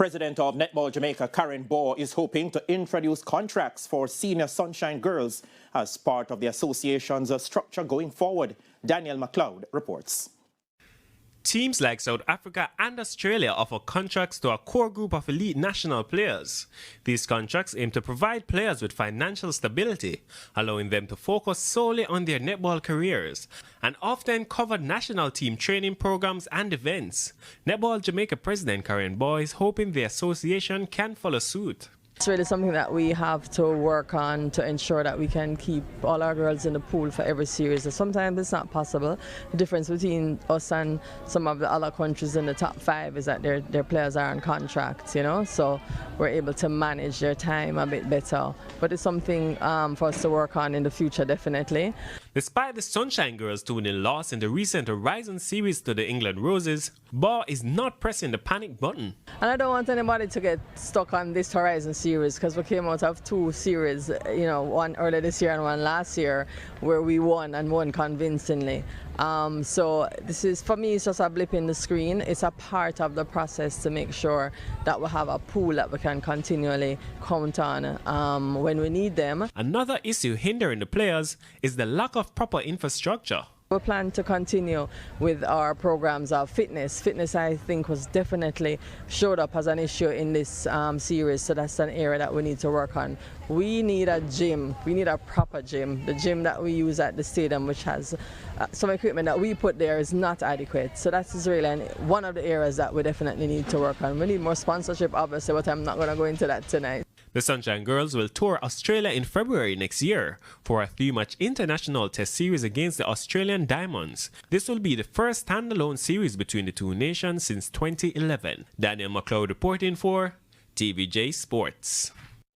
President of Netball Jamaica, Karen Baugh, is hoping to introduce contracts for senior Sunshine girls as part of the association's structure going forward. Daniel McLeod reports. Teams like South Africa and Australia offer contracts to a core group of elite national players. These contracts aim to provide players with financial stability, allowing them to focus solely on their netball careers, and often cover national team training programs and events. Netball Jamaica President Karen Baugh is hoping the association can follow suit. It's really something that we have to work on to ensure that we can keep all our girls in the pool for every series. Sometimes it's not possible. The difference between us and some of the other countries in the top 5 is that their players are on contracts, you know, so we're able to manage their time a bit better. But it's something for us to work on in the future, definitely. Despite the Sunshine Girls 2-0 loss in the recent Horizon series to the England Roses, Baugh is not pressing the panic button. And I don't want anybody to get stuck on this Horizon series because we came out of 2 series, you know, one earlier this year and one last year, where we won and won convincingly. So this is, for me, it's just a blip in the screen. It's a part of the process to make sure that we have a pool that we can continually count on when we need them. Another issue hindering the players is the lack of proper infrastructure. We plan to continue with our programs of fitness. Fitness, I think, was definitely showed up as an issue in this series, so that's an area that we need to work on. We need a gym. We need a proper gym. The gym that we use at the stadium, which has some equipment that we put there, is not adequate. So that is really one of the areas that we definitely need to work on. We need more sponsorship, obviously, but I'm not going to go into that tonight. The Sunshine Girls will tour Australia in February next year for a 3-match international test series against the Australian Diamonds. This will be the first standalone series between the two nations since 2011. Daniel McLeod reporting for TVJ Sports.